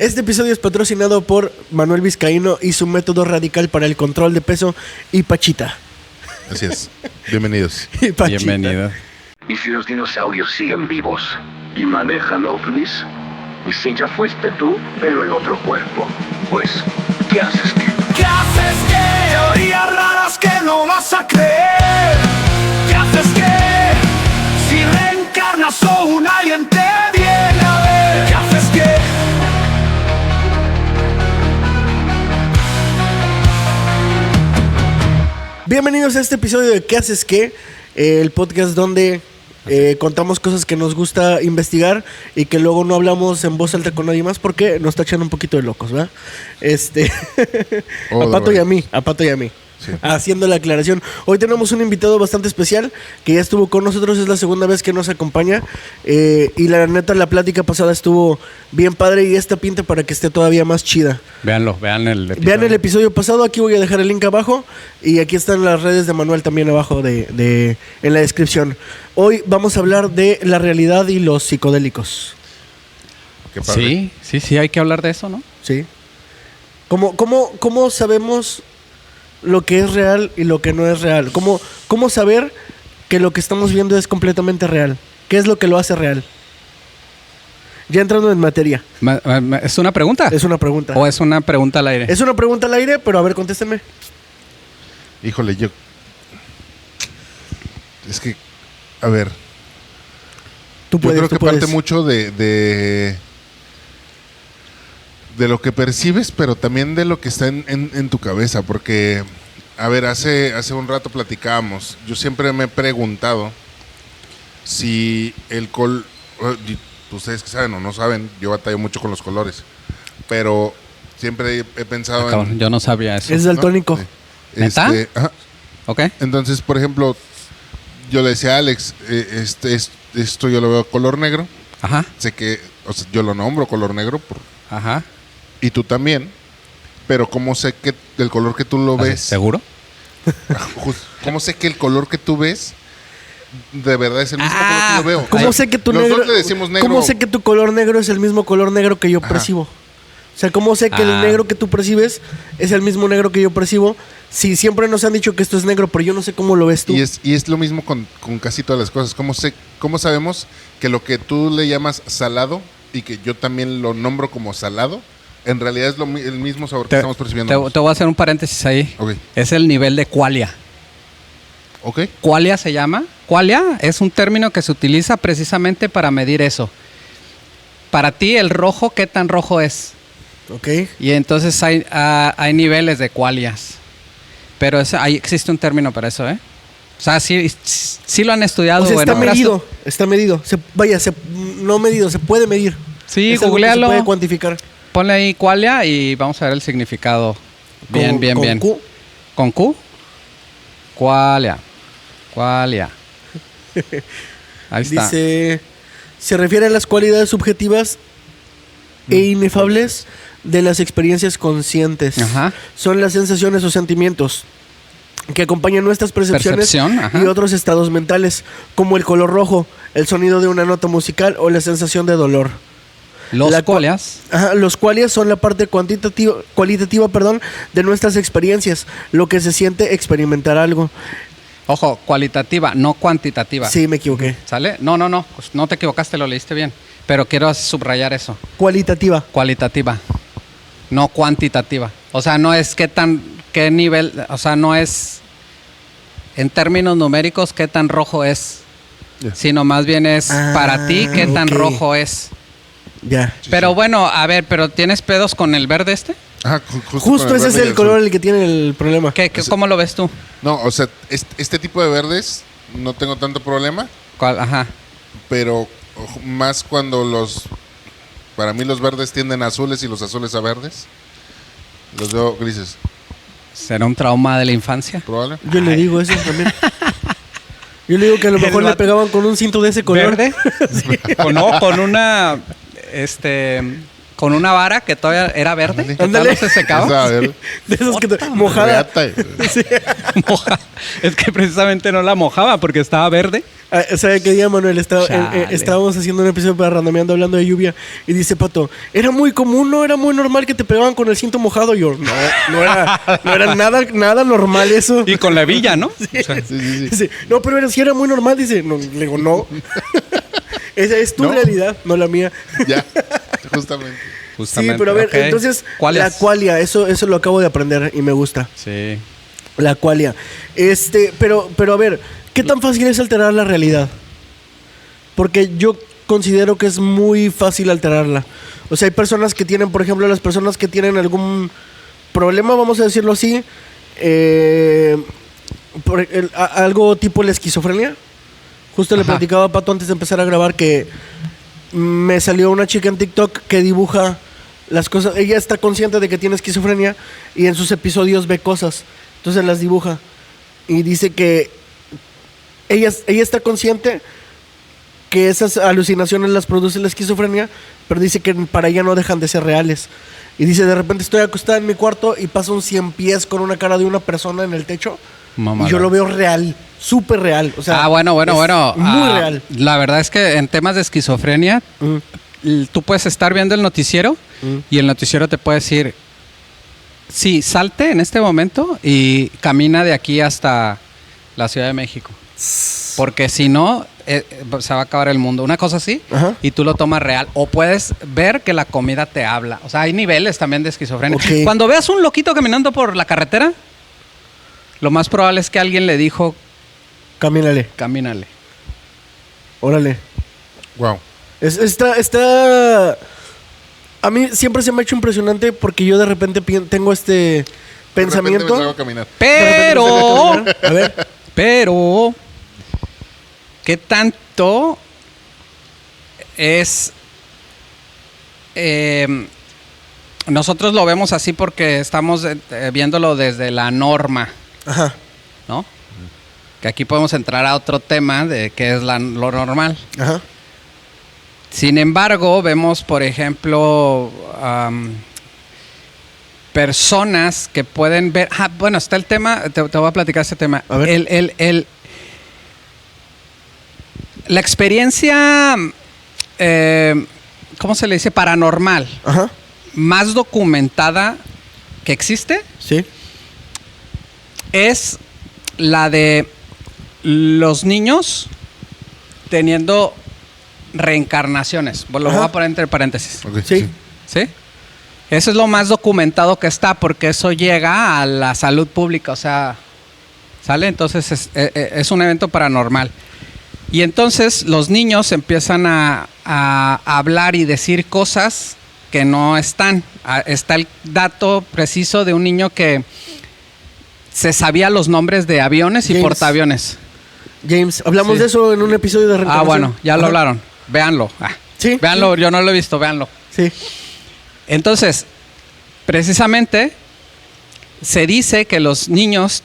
Este episodio es patrocinado por Manuel Vizcaíno y su método radical para el control de peso y Pachita. Así es. Bienvenidos. Y Pachita. Bienvenido. ¿Y si los dinosaurios siguen vivos y manejan ovnis? ¿Y si ya fuiste tú, pero en otro cuerpo? Pues, ¿qué haces que? ¿Qué haces que? Teorías raras que no vas a creer. ¿Qué haces que? Si reencarnas o un alien te viene a ver. ¿Qué haces que? Bienvenidos a este episodio de ¿Qué haces qué? El podcast donde contamos cosas que nos gusta investigar y que luego no hablamos en voz alta con nadie más porque nos tachan un poquito de locos, ¿verdad? A Pato y a mí. Sí. Haciendo la aclaración. Hoy tenemos un invitado bastante especial que ya estuvo con nosotros, es la segunda vez que nos acompaña y la neta la plática pasada estuvo bien padre y esta pinta para que esté todavía más chida. Vean el episodio pasado, aquí voy a dejar el link abajo y aquí están las redes de Manuel también abajo en la descripción. Hoy vamos a hablar de la realidad y los psicodélicos. Qué padre. Sí, hay que hablar de eso, ¿no? Sí. ¿Cómo sabemos lo que es real y lo que no es real? ¿Cómo saber que lo que estamos viendo es completamente real? ¿Qué es lo que lo hace real? Ya entrando en materia. ¿Es una pregunta? Es una pregunta. ¿O es una pregunta al aire? Es una pregunta al aire, pero a ver, contéstenme. Híjole, es que, a ver. Tú puedes, yo creo que parte mucho de lo que percibes, pero también de lo que está en tu cabeza, porque, a ver, hace un rato platicábamos, yo siempre me he preguntado si ustedes que saben o no saben, yo batallo mucho con los colores, pero siempre he pensado yo no sabía eso. Es daltónico. ¿No? ¿Neta? Ajá. Ok. Entonces, por ejemplo, yo le decía a Alex, esto yo lo veo color negro. Ajá. Sé que, yo lo nombro color negro Ajá. y tú también, pero ¿cómo sé que el color que tú lo ves? ¿Seguro? ¿Cómo sé que el color que tú ves de verdad es el mismo color que yo veo? ¿Cómo sé que tu los negro, dos le decimos negro. ¿Cómo sé que tu color negro es el mismo color negro que yo percibo? O sea, ¿cómo sé que el negro que tú percibes es el mismo negro que yo percibo? Si siempre nos han dicho que esto es negro, pero yo no sé cómo lo ves tú. Y es lo mismo con casi todas las cosas. ¿Cómo sabemos que lo que tú le llamas salado y que yo también lo nombro como salado, en realidad es el mismo sabor que estamos percibiendo? Te voy a hacer un paréntesis ahí. Okay. Es el nivel de qualia. ¿Ok? Qualia se llama. Qualia es un término que se utiliza precisamente para medir eso. Para ti, el rojo, ¿qué tan rojo es? Ok. Y entonces hay niveles de qualias. Pero ahí existe un término para eso, ¿eh? O sea, sí lo han estudiado. O sea, bueno, está medido. No medido, se puede medir. Sí, googlealo. Se puede cuantificar. Ponle ahí qualia y vamos a ver el significado. Bien. ¿Con Q? ¿Con Q? Qualia. Ahí está. Dice, se refiere a las cualidades subjetivas e inefables de las experiencias conscientes. Ajá. Son las sensaciones o sentimientos que acompañan nuestras percepciones y otros estados mentales, como el color rojo, el sonido de una nota musical o la sensación de dolor. Los qualias. Los qualias son la parte cualitativa de nuestras experiencias, lo que se siente experimentar algo. Ojo, cualitativa, no cuantitativa. Sí, me equivoqué. ¿Sale? No, pues no te equivocaste, lo leíste bien. Pero quiero subrayar eso. Cualitativa. Cualitativa, no cuantitativa. O sea, no es qué nivel, o sea, no es en términos numéricos qué tan rojo es, sino más bien es para ti qué tan rojo es. Ya. Pero bueno, a ver, ¿pero tienes pedos con el verde este? Ajá, justo ese es el color el que tiene el problema. ¿Cómo lo ves tú? No, o sea, este tipo de verdes no tengo tanto problema. ¿Cuál? Ajá. Pero más cuando para mí los verdes tienden a azules y los azules a verdes. Los veo grises. ¿Será un trauma de la infancia? Probable. Yo le digo eso también. Yo le digo que a lo mejor le pegaban con un cinto de ese color. ¿Verde? Sí. No, con una con una vara que todavía era verde, que todavía Ándale. no se secaba. Esa, a ver, De esos que mojada. reata, Moja. Es que precisamente no la mojaba porque estaba verde. ¿Sabe qué día, Manuel? Chale. Estábamos haciendo un episodio para Randomeando hablando de lluvia y dice Pato, era muy común, no era muy normal que te pegaban con el cinto mojado. Y yo, no era nada normal eso. Y con la hebilla, ¿no? Sí, sí, sí. Dice, no, pero sí era muy normal. Dice, no, le digo, no. Esa es tu ¿No? realidad, no la mía. Ya, justamente. Sí, pero a ver, ok. entonces, ¿Cuál la es? qualia, eso lo acabo de aprender y me gusta. Sí. La qualia. Pero a ver, ¿qué tan fácil es alterar la realidad? Porque yo considero que es muy fácil alterarla. O sea, hay personas que tienen, por ejemplo, las personas que tienen algún problema, vamos a decirlo así, algo tipo la esquizofrenia. Justo le Ajá. platicaba a Pato antes de empezar a grabar que me salió una chica en TikTok que dibuja las cosas. Ella está consciente de que tiene esquizofrenia y en sus episodios ve cosas. Entonces las dibuja. Y dice que ella está consciente que esas alucinaciones las produce la esquizofrenia, pero dice que para ella no dejan de ser reales. Y dice, de repente estoy acostada en mi cuarto y pasa un 100 pies con una cara de una persona en el techo. Mamalón. Y yo lo veo real, súper real. O sea, bueno. es muy real. La verdad es que en temas de esquizofrenia, tú puedes estar viendo el noticiero y el noticiero te puede decir, sí, salte en este momento y camina de aquí hasta la Ciudad de México. Porque si no, se va a acabar el mundo. Una cosa así, Ajá. y tú lo tomas real. O puedes ver que la comida te habla. O sea, hay niveles también de esquizofrenia. Ok. Cuando veas un loquito caminando por la carretera, lo más probable es que alguien le dijo, Camínale, camínale. órale. Wow. Está... A mí siempre se me ha hecho impresionante porque yo de repente tengo este pensamiento. De repente me salgo a caminar. Pero, A ver, pero, ¿qué tanto es... nosotros lo vemos así porque estamos viéndolo desde la norma, ajá, ¿no? Que aquí podemos entrar a otro tema de qué es lo normal. ajá. Sin embargo, vemos, por ejemplo, personas que pueden ver... bueno, está el tema, te voy a platicar este tema. A ver. La experiencia, ¿cómo se le dice? Paranormal, Ajá, más documentada que existe, sí. es la de los niños teniendo reencarnaciones. Lo Ajá. voy a poner entre paréntesis. Ok, Sí. ¿Sí? Eso es lo más documentado que está, porque eso llega a la salud pública, o sea, ¿sale? Entonces es un evento paranormal. Y entonces los niños empiezan a hablar y decir cosas que no están. Está el dato preciso de un niño que se sabía los nombres de aviones y James. portaaviones. James, hablamos Sí. de eso en un episodio de reencarnación. Bueno, ya lo Ajá. hablaron. Véanlo. Sí. Véanlo, yo no lo he visto, véanlo. Sí. Entonces, precisamente, se dice que los niños,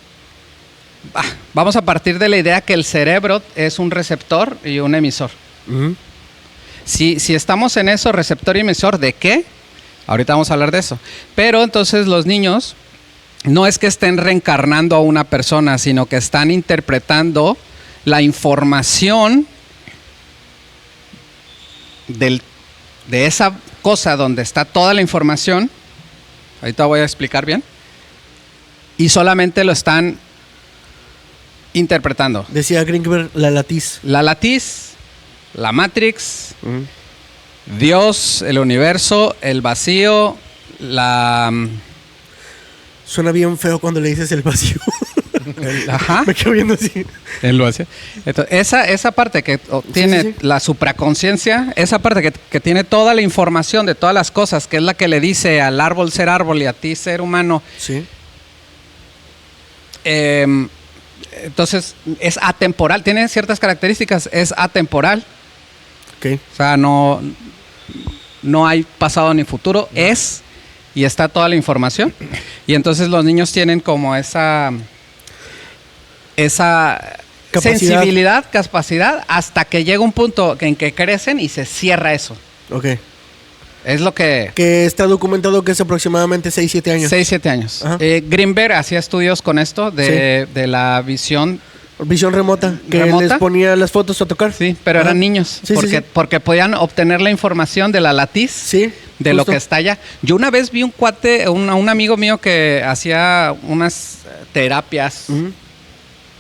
vamos a partir de la idea que el cerebro es un receptor y un emisor. Ujú. Si estamos en eso, receptor y emisor, ¿de qué? Ahorita vamos a hablar de eso. Pero entonces los niños no es que estén reencarnando a una persona, sino que están interpretando la información de esa cosa donde está toda la información. Ahorita voy a explicar bien. Y solamente lo están interpretando. Decía Greenberg, la latiz. La latiz, la Matrix, Dios, el universo, el vacío, la... Suena bien feo cuando le dices el vacío. Ajá. Me quedo viendo así. El vacío. Entonces, esa parte que tiene sí. la supraconciencia, esa parte que tiene toda la información de todas las cosas, que es la que le dice al árbol ser árbol y a ti ser humano, Sí. entonces es atemporal, tiene ciertas características, es atemporal. Ok. O sea, no hay pasado ni futuro, es y está toda la información. Y entonces los niños tienen como esa Capacidad. sensibilidad, capacidad, hasta que llega un punto en que crecen y se cierra eso. Ok. Es lo que... Que está documentado que es aproximadamente 6-7 años. 6-7 años. Ajá. Greenberg hacía estudios con esto de la visión. Visión remota, que ¿Remota? les ponía las fotos a tocar. Sí, pero Ajá. eran niños. Sí, porque, sí. porque podían obtener la información de la latiz. Sí, De lo justo. que está allá. Yo una vez vi un cuate, un amigo mío que hacía unas terapias Ujú.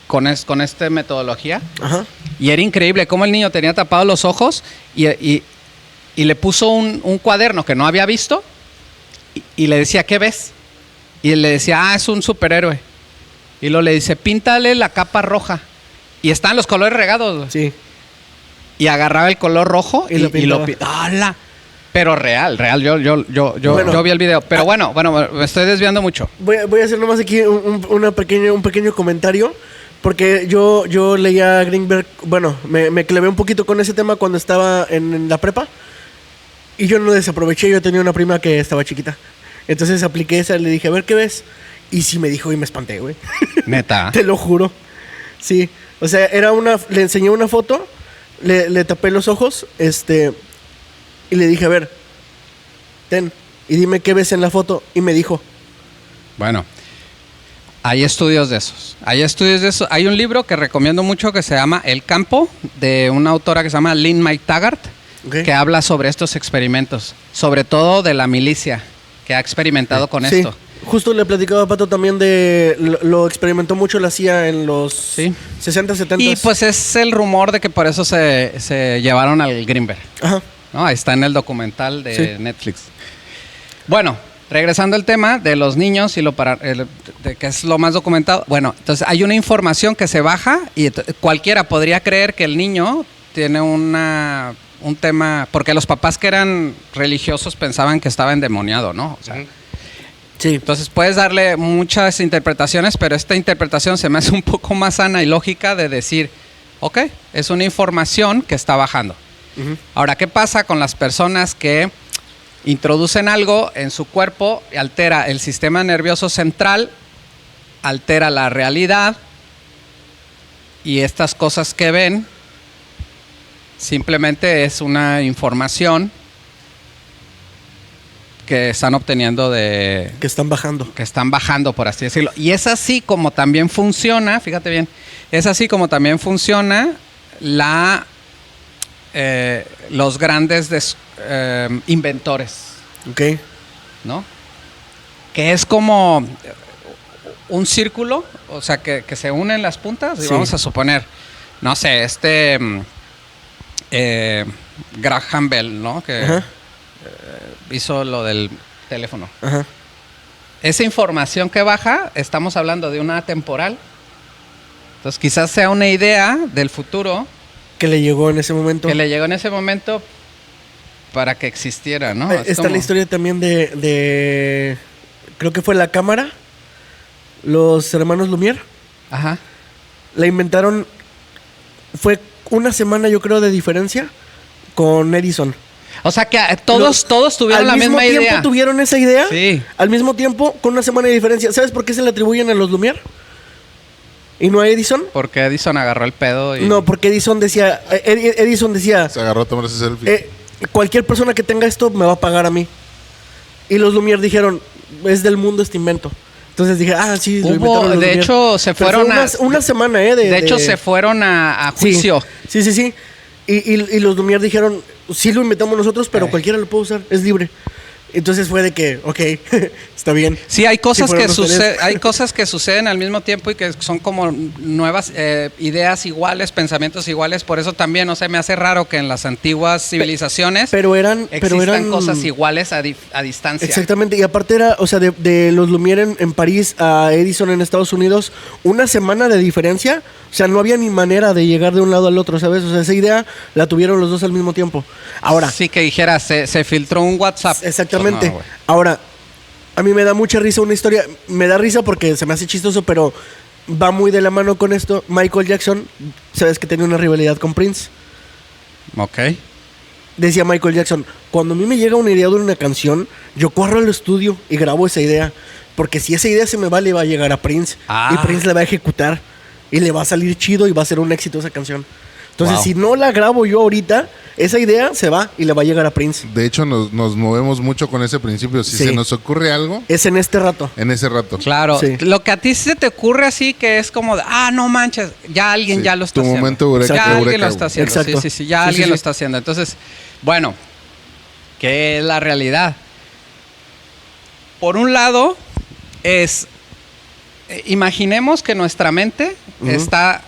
con esta metodología. Ajá. Y era increíble cómo el niño tenía tapados los ojos y le puso un cuaderno que no había visto y le decía, ¿qué ves? Y él le decía, es un superhéroe. Y luego le dice, píntale la capa roja. Y están los colores regados, güey. Sí. Y agarraba el color rojo Y lo pintaba. ¡Hala! Pero real. Bueno. Yo vi el video. Pero bueno, me estoy desviando mucho. Voy a hacer nomás aquí un pequeño comentario. Porque yo leía a Greenberg, bueno, me clavé un poquito con ese tema cuando estaba en la prepa. Y yo no desaproveché, yo tenía una prima que estaba chiquita. Entonces apliqué esa y le dije, a ver, ¿qué ves? Y sí me dijo y me espanté, güey. Neta. Te lo juro. Sí. O sea, le enseñé una foto, le tapé los ojos, y le dije, a ver, ten, y dime qué ves en la foto. Y me dijo, Bueno, hay estudios de esos. Hay un libro que recomiendo mucho que se llama El Campo, de una autora que se llama Lynn McTaggart, Ok. que habla sobre estos experimentos, sobre todo de la milicia que ha experimentado con sí, esto. justo le platicaba a Pato también lo experimentó mucho la CIA en los Sí. 60, 70. Y pues es el rumor de que por eso se llevaron al Greenberg. Ajá. ¿No? Ahí está en el documental de Sí. Netflix. Bueno, regresando al tema de los niños y de que es lo más documentado. Bueno, entonces hay una información que se baja y cualquiera podría creer que el niño tiene un tema, porque los papás que eran religiosos pensaban que estaba endemoniado, ¿no? O sea, Sí. entonces puedes darle muchas interpretaciones, pero esta interpretación se me hace un poco más sana y lógica de decir, ok, es una información que está bajando. Ujú. Ahora, ¿qué pasa con las personas que introducen algo en su cuerpo y altera el sistema nervioso central, altera la realidad y estas cosas que ven simplemente es una información que están obteniendo Que están bajando. que están bajando, por así decirlo. Y es así como también funciona, fíjate bien, es así como también funciona los grandes inventores, Ok. ¿no? Que es como un círculo, o sea, que se unen las puntas y Sí. vamos a suponer, no sé, Graham Bell, ¿no? Que Ajá. hizo lo del teléfono. Ajá. Esa información que baja, estamos hablando de una temporal. Entonces quizás sea una idea del futuro Que le llegó en ese momento. que le llegó en ese momento para que existiera, ¿no? Es Está como- la historia también de creo que fue la cámara, los hermanos Lumière. Ajá. La inventaron, fue una semana yo creo de diferencia con Edison. O sea que todos tuvieron la misma Al mismo idea. tiempo tuvieron esa idea. Sí. Al mismo tiempo, con una semana de diferencia. ¿Sabes por qué se le atribuyen a los Lumière? ¿Y no a Edison? Porque Edison agarró el pedo y... No, porque Edison decía, Se agarró a tomar ese selfie. cualquier persona que tenga esto me va a pagar a mí. Y los Lumière dijeron, es del mundo este invento. Entonces dije, sí, lo inventaron los de Lumière. hecho, se Pero fueron fue una semana, de hecho, se fueron a Sí. juicio. Sí. Y los Lumière dijeron, sí lo inventamos nosotros, pero cualquiera lo puede usar, es libre. Entonces fue de que, ok, está bien. Sí, hay cosas, Sí, fueron ustedes. hay cosas que suceden al mismo tiempo y que son como nuevas ideas iguales, pensamientos iguales. Por eso también, me hace raro que en las antiguas civilizaciones Pero eran cosas iguales a distancia. Exactamente, y aparte era, o sea, de los Lumière en París a Edison en Estados Unidos, una semana de diferencia, o sea, no había ni manera de llegar de un lado al otro, ¿sabes? O sea, esa idea la tuvieron los dos al mismo tiempo. Ahora, Sí, que dijera, se filtró un WhatsApp. exactamente. Pues no, güey. Ahora, a mí me da mucha risa una historia, me da risa porque se me hace chistoso, pero va muy de la mano con esto. Michael Jackson, sabes que tenía una rivalidad con Prince. Ok. Decía Michael Jackson, cuando a mí me llega una idea de una canción, yo corro al estudio y grabo esa idea. Porque si esa idea se me va, le va a llegar a Prince. Ah. Y Prince la va a ejecutar. Y le va a salir chido y va a ser un éxito esa canción. Entonces, Wow. si no la grabo yo ahorita, esa idea se va y le va a llegar a Prince. De hecho, nos movemos mucho con ese principio. Si Sí. se nos ocurre algo, Es en este rato. en ese rato. Claro, Sí. lo que a ti se te ocurre así que es como de, no manches, ya alguien Sí, ya lo está tu haciendo. momento eureka, ya alguien eureka, lo está haciendo. Exacto. Sí, ya Sí, alguien sí, lo sí. está haciendo. Entonces, bueno, ¿qué es la realidad? Por un lado, imaginemos que nuestra mente está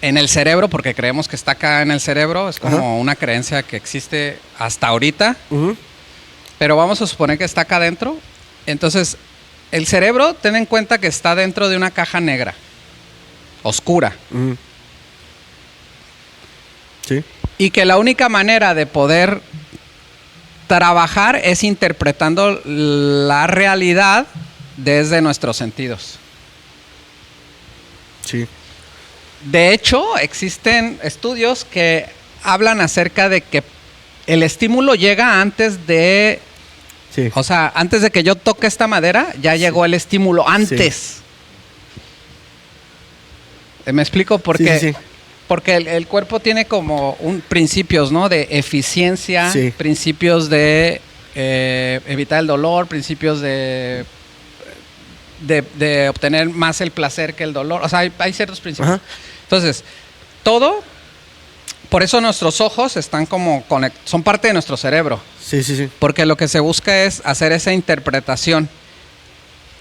en el cerebro, porque creemos que está acá en el cerebro, es como Ajá. una creencia que existe hasta ahorita, Ujú. pero vamos a suponer que está acá adentro. Entonces, el cerebro, ten en cuenta que está dentro de una caja negra, oscura, Ujú. Sí. y que la única manera de poder trabajar es interpretando la realidad desde nuestros sentidos. Sí. De hecho, existen estudios que hablan acerca de que el estímulo llega antes de, Sí. o sea, antes de que yo toque esta madera, ya llegó el estímulo antes. ¿Me explico? Porque, Sí, sí, sí. porque el cuerpo tiene como principios, ¿no? De eficiencia, Sí. principios de evitar el dolor, principios de obtener más el placer que el dolor. O sea, hay ciertos principios. Ajá. Entonces, todo, por eso nuestros ojos están como son parte de nuestro cerebro. Sí, sí, sí. Porque lo que se busca es hacer esa interpretación.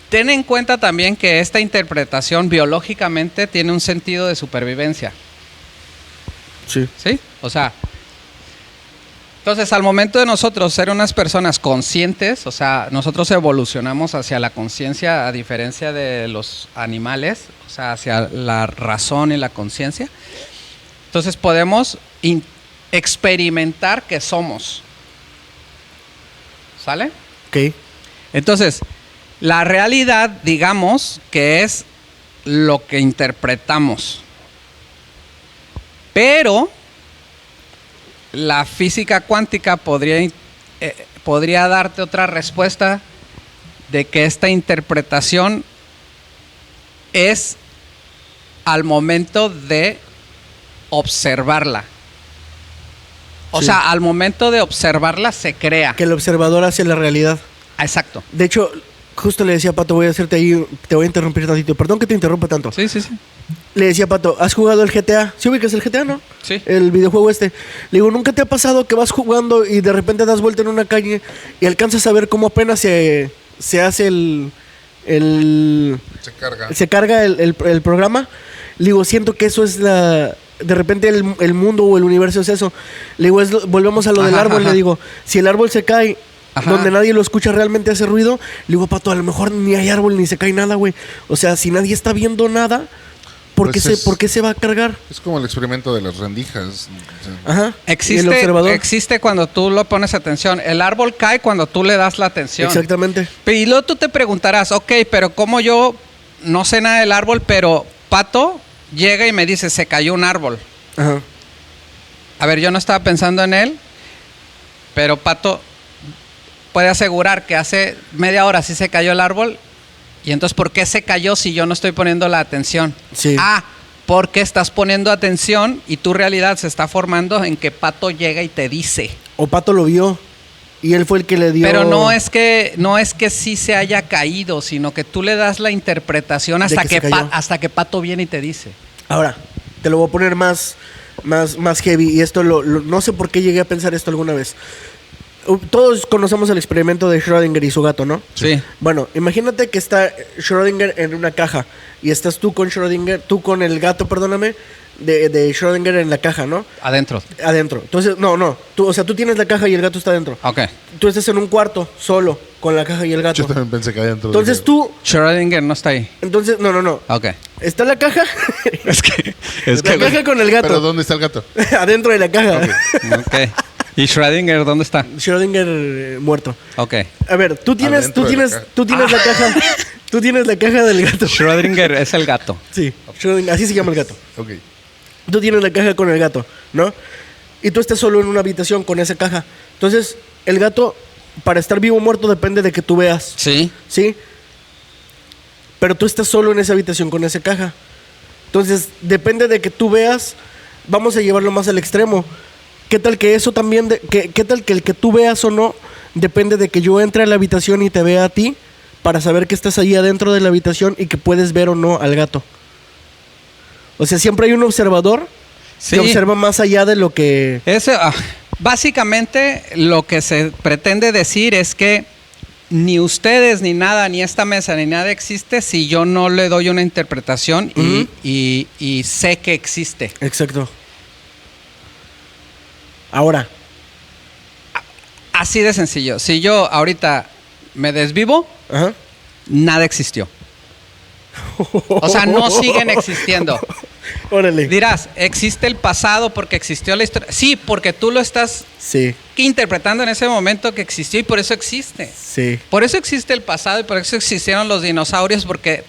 Ten en cuenta también que esta interpretación biológicamente tiene un sentido de supervivencia. Sí. ¿Sí? O sea, entonces al momento de nosotros ser unas personas conscientes, o sea, nosotros evolucionamos hacia la conciencia a diferencia de los animales, o sea, hacia la razón y la conciencia. Entonces podemos experimentar que somos. ¿Sale? Ok. Entonces, la realidad, digamos, que es lo que interpretamos. Pero la física cuántica podría darte otra respuesta de que esta interpretación es al momento de observarla. O Sí. sea, al momento de observarla se crea. Que el observador hace la realidad. Exacto. De hecho, justo le decía a Pato, te voy a interrumpir tantito. Perdón que te interrumpa tanto. Sí, sí, sí. Le decía a Pato, ¿has jugado el GTA? ¿Sí ubicas el GTA, no? Sí. El videojuego este. Le digo, ¿nunca te ha pasado que vas jugando y de repente das vuelta en una calle y alcanzas a ver cómo apenas se hace Se carga. el programa? Le digo, siento que eso es de repente el mundo o el universo es eso. Le digo, volvemos a lo del Ajá, árbol. ajá. Le digo, si el árbol se cae, Ajá. donde nadie lo escucha realmente hace ruido, le digo, Pato, a lo mejor ni hay árbol ni se cae nada, güey. O sea, si nadie está viendo nada, ¿por Pues qué se va a cargar? Es como el experimento de las rendijas. O sea, Ajá. ¿Y el observador? Existe cuando tú lo pones atención. El árbol cae cuando tú le das la atención. Exactamente. Y luego tú te preguntarás, ok, pero como yo no sé nada del árbol, pero Pato llega y me dice, se cayó un árbol. Ajá. A ver, yo no estaba pensando en él, pero Pato puede asegurar que hace media hora sí se cayó el árbol. Y entonces, ¿por qué se cayó si yo no estoy poniendo la atención? Sí. Porque estás poniendo atención y tu realidad se está formando en que Pato llega y te dice. O Pato lo vio y él fue el que le dio. Pero no es que sí se haya caído, sino que tú le das la interpretación hasta que se cayó. hasta que Pato viene y te dice. Ahora, te lo voy a poner más heavy. Y esto no sé por qué llegué a pensar esto alguna vez. Todos conocemos el experimento de Schrödinger y su gato, ¿no? Sí. Bueno, imagínate que está Schrödinger en una caja y estás tú con el gato, perdóname, de Schrödinger en la caja, ¿no? Adentro. Adentro. Entonces, no. Tú tienes la caja y el gato está adentro. Ok. Tú estás en un cuarto solo con la caja y el gato. yo también pensé que adentro. Entonces tú, Schrödinger no está ahí. no. Ok. Está la caja. Es la caja con el gato. ¿Pero dónde está el gato? Adentro de la caja. Ok. ¿Y Schrödinger dónde está? Schrödinger muerto. Ok. A ver, tú tienes Adentro de la caja. la caja. Tú tienes la caja del gato. Schrödinger es el gato. Sí, Schrödinger, así se llama el gato. Ok. Tú tienes la caja con el gato, ¿no? Y tú estás solo en una habitación con esa caja. Entonces, el gato, para estar vivo o muerto, depende de que tú veas, Sí. ¿sí? Pero tú estás solo en esa habitación con esa caja. Entonces, depende de que tú veas vamos a llevarlo más al extremo. ¿Qué tal que eso también, qué tal que el que tú veas o no, depende de que yo entre a la habitación y te vea a ti, para saber que estás ahí adentro de la habitación y que puedes ver o no al gato? O sea, siempre hay un observador que observa más allá de lo que... Básicamente, lo que se pretende decir es que ni ustedes, ni nada, ni esta mesa, ni nada existe si yo no le doy una interpretación y sé que existe. Exacto. Ahora. Así de sencillo. Si yo ahorita me desvivo, Ajá. nada existió. O sea, no siguen existiendo. Órale. Dirás, ¿existe el pasado porque existió la historia? Sí, porque tú lo estás interpretando en ese momento que existió y por eso existe. Sí. Por eso existe el pasado y por eso existieron los dinosaurios, porque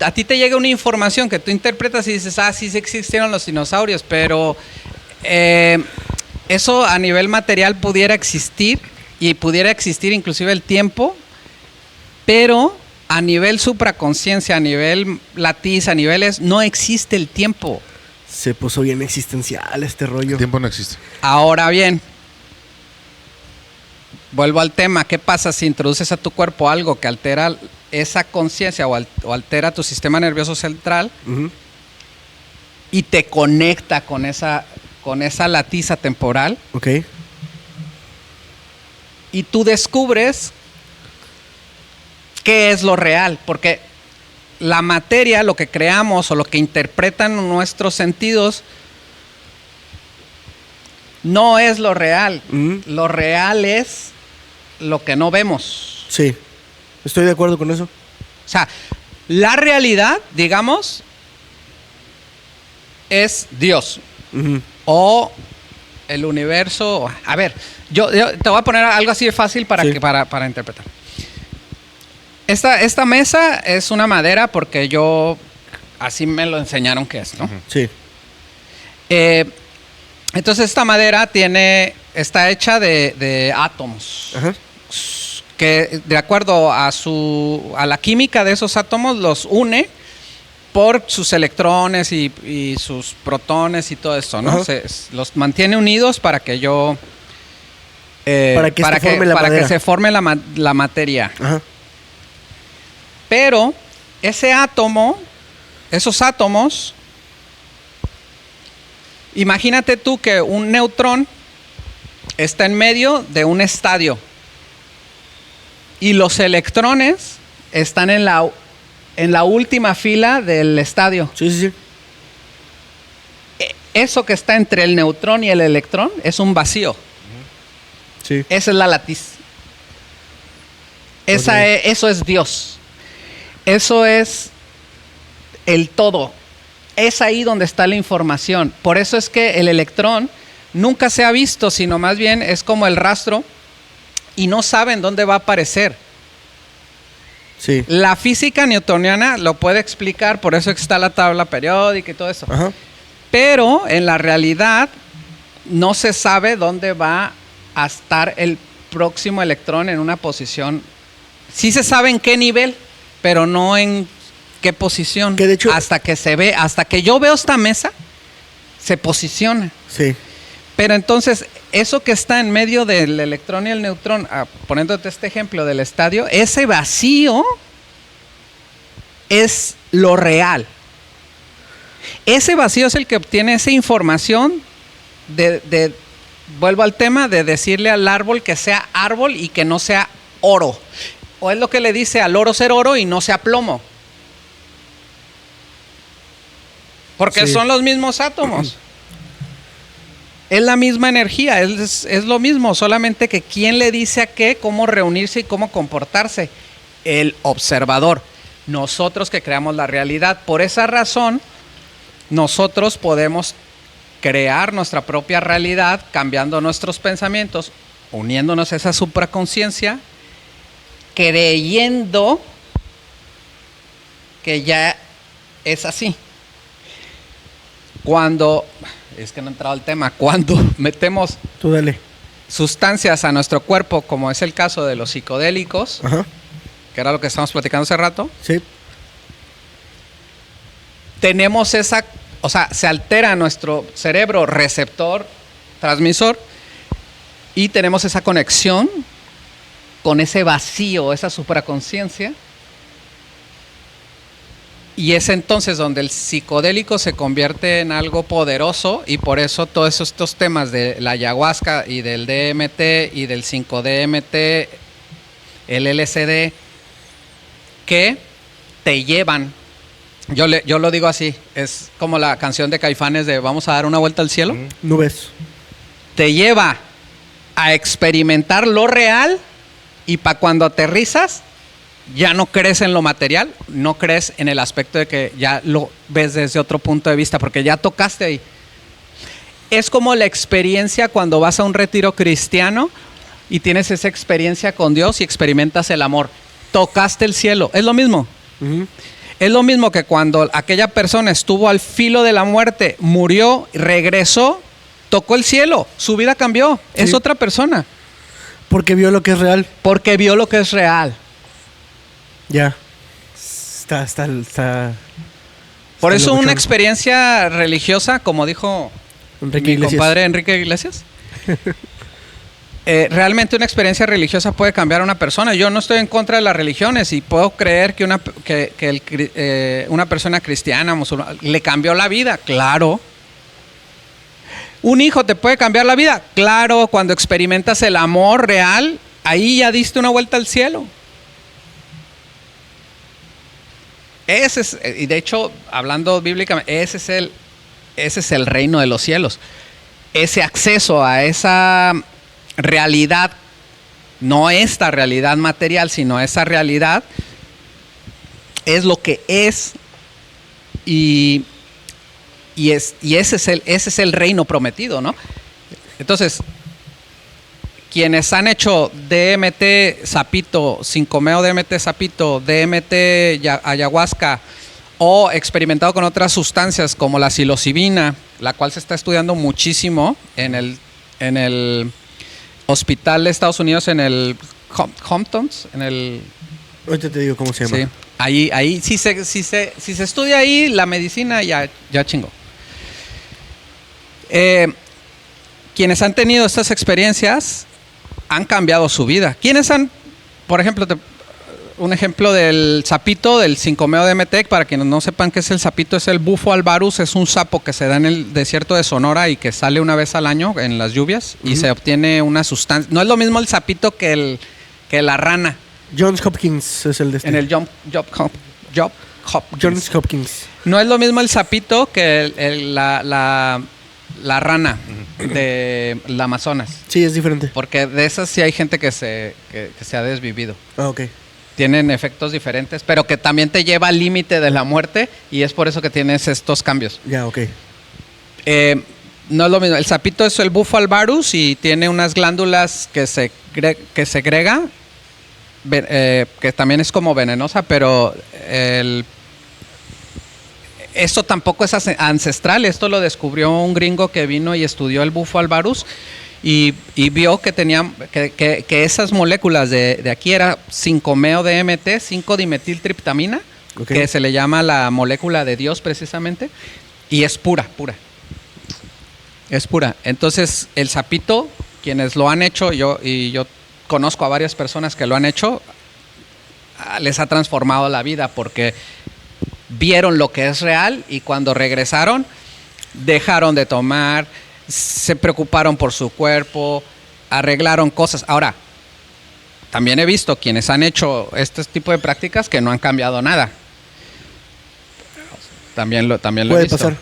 a ti te llega una información que tú interpretas y dices, sí existieron los dinosaurios, pero eso a nivel material pudiera existir y pudiera existir inclusive el tiempo, pero a nivel supraconsciencia, a nivel latiz, a niveles, no existe el tiempo. Se puso bien existencial este rollo. El tiempo no existe. Ahora bien, vuelvo al tema. ¿Qué pasa si introduces a tu cuerpo algo que altera esa conciencia o altera tu sistema nervioso central y te conecta con esa latiza temporal? Ok. Y tú descubres qué es lo real, porque la materia, lo que creamos o lo que interpretan nuestros sentidos, no es lo real. Lo real es lo que no vemos. Sí, estoy de acuerdo con eso. O sea, la realidad, digamos, es Dios o el universo. A ver, yo te voy a poner algo así de fácil para interpretar. Esta mesa es una madera porque así me lo enseñaron que es, ¿no? Sí. Entonces esta madera está hecha de átomos. Ajá. Que de acuerdo a la química de esos átomos los une por sus electrones y sus protones y todo esto, ¿no? Los mantiene unidos para que para que se forme la materia. Ajá. Pero esos átomos, imagínate tú que un neutrón está en medio de un estadio y los electrones están en la última fila del estadio. Sí. Eso que está entre el neutrón y el electrón es un vacío. Sí. Esa es la latiz. Eso es Dios. Eso es el todo. Es ahí donde está la información. Por eso es que el electrón nunca se ha visto, sino más bien es como el rastro y no saben dónde va a aparecer. Sí. La física newtoniana lo puede explicar, por eso está la tabla periódica y todo eso. Ajá. Pero en la realidad no se sabe dónde va a estar el próximo electrón en una posición. Sí se sabe en qué nivel, pero no en qué posición. Que de hecho, hasta que yo veo esta mesa, se posiciona. Sí. Pero entonces, eso que está en medio del electrón y el neutrón, poniéndote este ejemplo del estadio, ese vacío es lo real. Ese vacío es el que obtiene esa información vuelvo al tema de decirle al árbol que sea árbol y que no sea oro. O es lo que le dice al oro ser oro y no sea plomo. Porque son los mismos átomos. Es la misma energía, es lo mismo, solamente que quién le dice a qué, cómo reunirse y cómo comportarse. El observador. Nosotros que creamos la realidad. Por esa razón, nosotros podemos crear nuestra propia realidad cambiando nuestros pensamientos, uniéndonos a esa supraconsciencia, creyendo que ya es así. Es que no he entrado al tema, cuando metemos Tú dale. sustancias a nuestro cuerpo, como es el caso de los psicodélicos, Ajá. que era lo que estábamos platicando hace rato, Sí. tenemos esa o sea, se altera nuestro cerebro receptor, transmisor, y tenemos esa conexión con ese vacío, esa supraconciencia. Y es entonces donde el psicodélico se convierte en algo poderoso, y por eso todos estos temas de la ayahuasca y del DMT y del 5-DMT, el LSD, que te llevan, yo lo digo así, es como la canción de Caifanes de vamos a dar una vuelta al cielo. Nubes. Te lleva a experimentar lo real, y para cuando aterrizas ya no crees en lo material, no crees en el aspecto de que ya lo ves desde otro punto de vista, porque ya tocaste ahí. Es como la experiencia cuando vas a un retiro cristiano y tienes esa experiencia con Dios y experimentas el amor. Tocaste el cielo, es lo mismo. Ujú. Es lo mismo que cuando aquella persona estuvo al filo de la muerte, murió, regresó, tocó el cielo, su vida cambió, es Sí. otra persona, Porque vio lo que es real. porque vio lo que es real. Ya. Está. Por está eso una locochón. experiencia religiosa, como dijo Enrique mi Iglesias. compadre Enrique Iglesias, realmente una experiencia religiosa puede cambiar a una persona. Yo no estoy en contra de las religiones y puedo creer que una persona cristiana, musulmana, le cambió la vida, claro. ¿Un hijo te puede cambiar la vida? Claro, cuando experimentas el amor real, ahí ya diste una vuelta al cielo. Ese es, y de hecho, hablando bíblicamente, ese es el reino de los cielos. Ese acceso a esa realidad, no esta realidad material, sino esa realidad, es lo que es, y ese es el reino prometido, ¿no? Entonces, quienes han hecho DMT sapito, 5-meo DMT sapito, DMT ayahuasca, o experimentado con otras sustancias como la psilocibina, la cual se está estudiando muchísimo en el hospital de Estados Unidos, en el Hamptons, en el... Ahorita te digo cómo se llama. Sí, ahí si se estudia ahí la medicina, ya chingó. Quienes han tenido estas experiencias han cambiado su vida. ¿Quiénes han, por ejemplo, un ejemplo del sapito, del 5-meo DMT, para quienes no sepan qué es el sapito, es el bufo albarus, es un sapo que se da en el desierto de Sonora y que sale una vez al año en las lluvias, y se obtiene una sustancia. No es lo mismo el sapito que la rana. Johns Hopkins es el de este. En el Job Hopkins. Johns Hopkins. No es lo mismo el sapito que la rana del Amazonas. Sí, es diferente. Porque de esas sí hay gente que se ha desvivido. Ah, ok. Tienen efectos diferentes, pero que también te lleva al límite de la muerte, y es por eso que tienes estos cambios. Ya, ok. No es lo mismo. El sapito es el bufo albarus y tiene unas glándulas que segrega, que también es como venenosa, pero esto tampoco es ancestral. Esto lo descubrió un gringo que vino y estudió el bufo albarus y vio que tenía que esas moléculas de aquí era 5-meo DMT, 5-dimetiltriptamina, Ok. que se le llama la molécula de Dios precisamente, y es pura. Es pura. Entonces, el sapito, quienes lo han hecho, yo conozco a varias personas que lo han hecho, les ha transformado la vida porque vieron lo que es real, y cuando regresaron dejaron de tomar, se preocuparon por su cuerpo, arreglaron cosas. Ahora, también he visto quienes han hecho este tipo de prácticas que no han cambiado nada. También lo he Puede visto. pasar.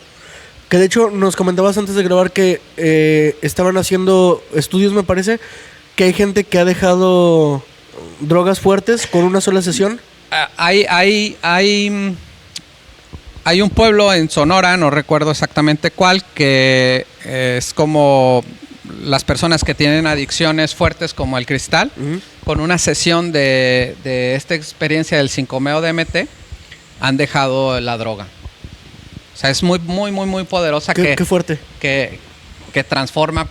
Que de hecho nos comentabas antes de grabar que estaban haciendo estudios, me parece, que hay gente que ha dejado drogas fuertes con una sola sesión. Hay un pueblo en Sonora, no recuerdo exactamente cuál, que es como las personas que tienen adicciones fuertes como el cristal, con una sesión de esta experiencia del 5-meo DMT, han dejado la droga. O sea, es muy, muy, muy, muy poderosa. Qué fuerte. Que transforma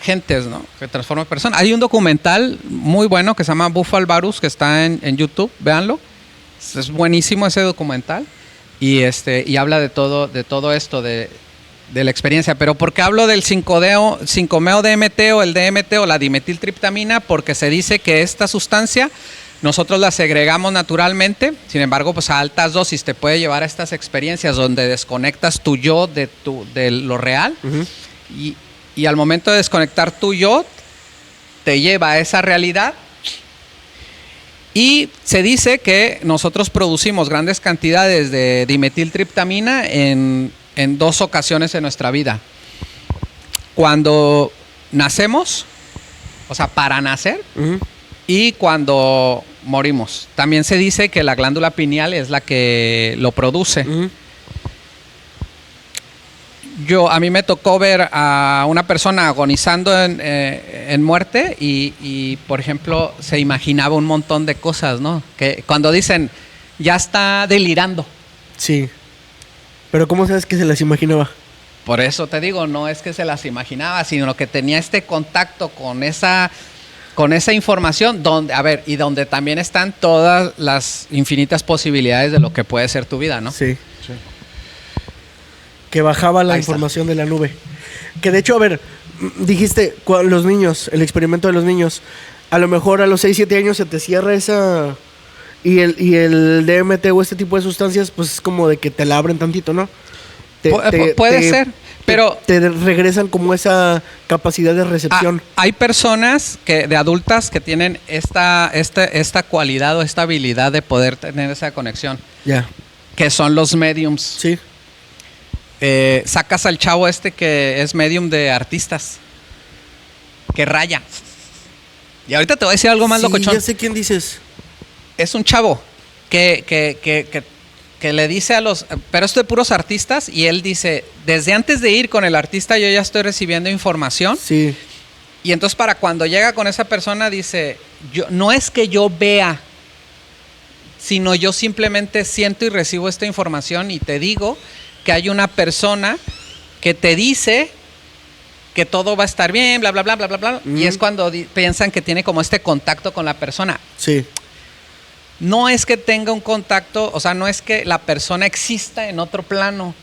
gentes, ¿no? Que transforma personas. Hay un documental muy bueno que se llama Bufo Albarus, que está en YouTube, véanlo. Es buenísimo ese documental. y habla de todo esto, de la experiencia. Pero ¿por qué hablo del 5-meo-DMT o el DMT o la dimetiltriptamina? Porque se dice que esta sustancia nosotros la segregamos naturalmente, sin embargo, pues a altas dosis te puede llevar a estas experiencias donde desconectas tu yo de lo real. Ujú. Y al momento de desconectar tu yo, te lleva a esa realidad. Y se dice que nosotros producimos grandes cantidades de dimetiltriptamina en 2 ocasiones en nuestra vida. Cuando nacemos, o sea, para nacer, Ujú. y cuando morimos. También se dice que la glándula pineal es la que lo produce. Ujú. A mí me tocó ver a una persona agonizando en muerte y, por ejemplo, se imaginaba un montón de cosas, ¿no? Que cuando dicen, ya está delirando. Sí. Pero ¿cómo sabes que se las imaginaba? Por eso te digo, no es que se las imaginaba, sino que tenía este contacto con esa información donde también están todas las infinitas posibilidades de lo que puede ser tu vida, ¿no? Sí. Que bajaba la Ahí está. información de la nube. Que de hecho, a ver, dijiste, los niños, el experimento de los niños, a lo mejor a los 6, 7 años se te cierra esa... Y el DMT o este tipo de sustancias, pues es como de que te la abren tantito, ¿no? Puede ser, pero... Te regresan como esa capacidad de recepción. Hay personas de adultas que tienen esta cualidad o esta habilidad de poder tener esa conexión, Ya. que son los mediums. Sí. Sacas al chavo que es medium de artistas, que raya. Y ahorita te voy a decir algo más Sí, locochón. ya sé quién dices. Es un chavo que le dice a los... Pero esto de puros artistas, y él dice, desde antes de ir con el artista yo ya estoy recibiendo información. Sí. Y entonces para cuando llega con esa persona dice, no es que yo vea, sino yo simplemente siento y recibo esta información y te digo que hay una persona que te dice que todo va a estar bien, bla, bla, bla, bla, bla, bla. Y es cuando piensan que tiene como este contacto con la persona. Sí. No es que tenga un contacto, o sea, no es que la persona exista en otro plano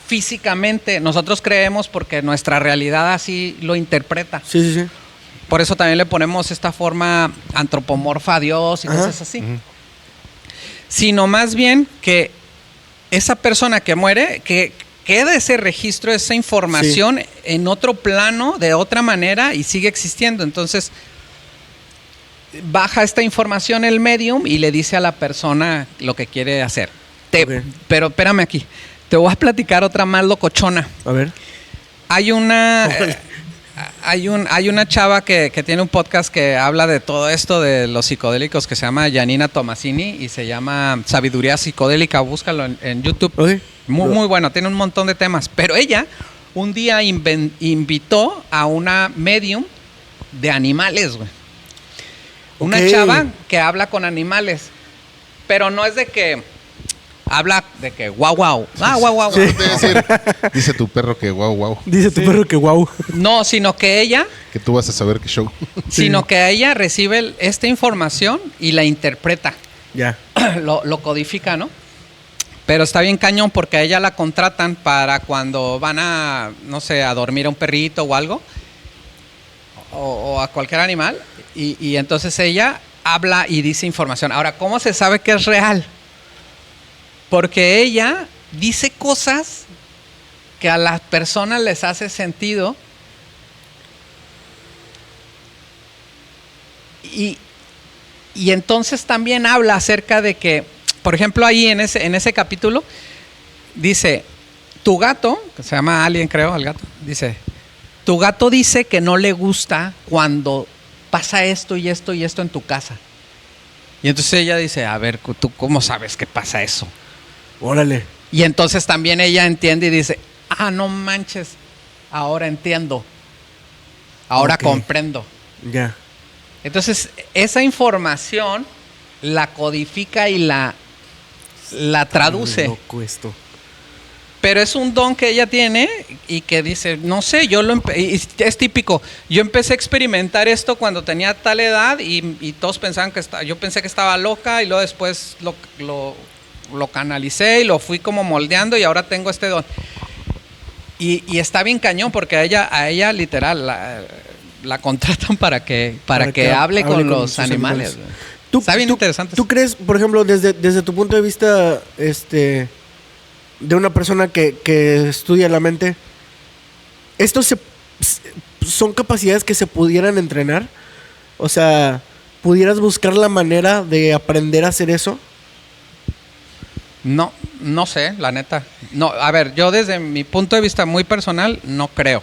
físicamente. Nosotros creemos porque nuestra realidad así lo interpreta. Sí, sí, sí. Por eso también le ponemos esta forma antropomorfa a Dios y Ajá. cosas así. Sino más bien que esa persona que muere, que queda ese registro, esa información en otro plano, de otra manera, y sigue existiendo. Entonces, baja esta información el medium y le dice a la persona lo que quiere hacer. Ok. Pero espérame aquí. Te voy a platicar otra más locochona. A ver. Hay una chava que tiene un podcast que habla de todo esto de los psicodélicos, que se llama Janina Tomasini y se llama Sabiduría Psicodélica. Búscalo en YouTube. Ok. Muy bueno, tiene un montón de temas. Pero ella un día invitó a una medium de animales, güey. Una Ok. chava que habla con animales. Pero no es de que habla de que guau, guau. Ah, guau, guau, guau. Te voy a decir, dice tu perro que guau, guau. Dice tu perro que guau. No, sino que ella Que tú vas a saber qué show. sino que ella recibe esta información y la interpreta, Ya. lo codifica, ¿no? Pero está bien cañón porque a ella la contratan para cuando van a, no sé, a dormir a un perrito o algo, o a cualquier animal, y entonces ella habla y dice información. Ahora, ¿cómo se sabe que es real? Porque ella dice cosas que a las personas les hace sentido. Y entonces también habla acerca de que, por ejemplo, ahí en ese capítulo, dice, tu gato, que se llama Alien, creo, el gato, dice, tu gato dice que no le gusta cuando pasa esto y esto y esto en tu casa. Y entonces ella dice, a ver, ¿tú cómo sabes que pasa eso? Órale. Y entonces también ella entiende y dice, ah, no manches, ahora entiendo, ahora Ok. comprendo. Ya. Entonces, esa información la codifica y la traduce. Muy loco esto. Pero es un don que ella tiene y que dice, no sé, y es típico. Yo empecé a experimentar esto cuando tenía tal edad y todos pensaban yo pensé que estaba loca y luego después lo canalicé y lo fui como moldeando y ahora tengo este don. Y está bien cañón porque a ella literal la contratan para que hable con los sus animales. Está bien interesante. ¿Tú crees, por ejemplo, desde tu punto de vista, de una persona que estudia la mente, estos son capacidades que se pudieran entrenar? O sea, ¿pudieras buscar la manera de aprender a hacer eso? No sé, la neta. No, a ver, yo desde mi punto de vista muy personal no creo.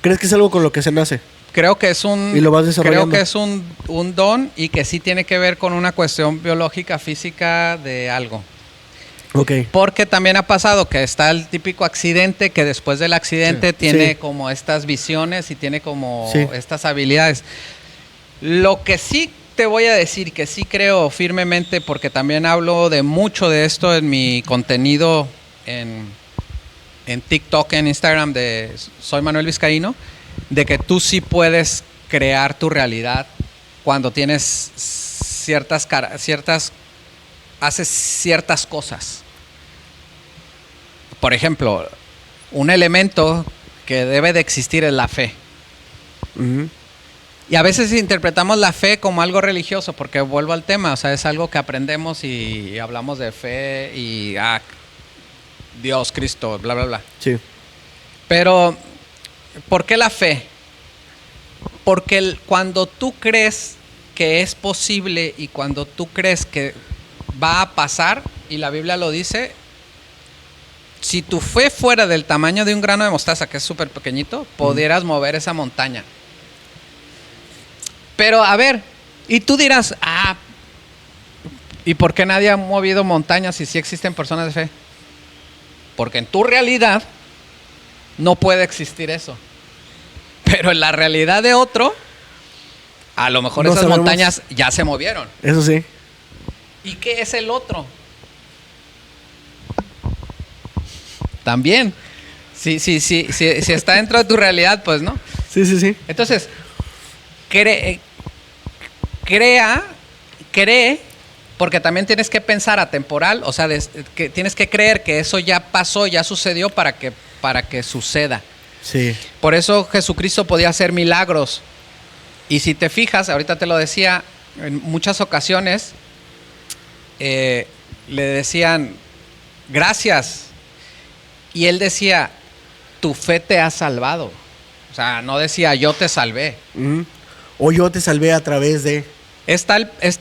¿Crees que es algo con lo que se nace? Creo que es un Y lo vas desarrollando. creo que es un don y que sí tiene que ver con una cuestión biológica, física de algo. Ok. Porque también ha pasado que está el típico accidente que después del accidente tiene Sí. como estas visiones y tiene como Sí. estas habilidades. Lo que sí te voy a decir, que sí creo firmemente, porque también hablo de mucho de esto en mi contenido en TikTok, en Instagram de Soy Manuel Vizcaíno, de que tú sí puedes crear tu realidad cuando tienes haces ciertas cosas. Por ejemplo, un elemento que debe de existir es la fe. Ujú. Y a veces interpretamos la fe como algo religioso, porque vuelvo al tema, o sea, es algo que aprendemos y hablamos de fe y Dios, Cristo, bla, bla, bla. Sí. Pero, ¿por qué la fe? Porque cuando tú crees que es posible y cuando tú crees que va a pasar, y la Biblia lo dice, si tu fe fuera del tamaño de un grano de mostaza, que es súper pequeñito, pudieras mover esa montaña. Pero, a ver, y tú dirás, ¿y por qué nadie ha movido montañas si sí existen personas de fe? Porque en tu realidad no puede existir eso. Pero en la realidad de otro, a lo mejor No esas sabemos. montañas ya se movieron. Eso sí. ¿Y qué es el otro? También. Si está dentro de tu realidad, pues no. Sí, sí, sí. Entonces, cree, porque también tienes que pensar atemporal, o sea, que tienes que creer que eso ya pasó, ya sucedió para que suceda. Sí. Por eso Jesucristo podía hacer milagros. Y si te fijas, ahorita te lo decía, en muchas ocasiones le decían, gracias. Y él decía, tu fe te ha salvado. O sea, no decía, yo te salvé. Ujú. O yo te salvé a través de... Está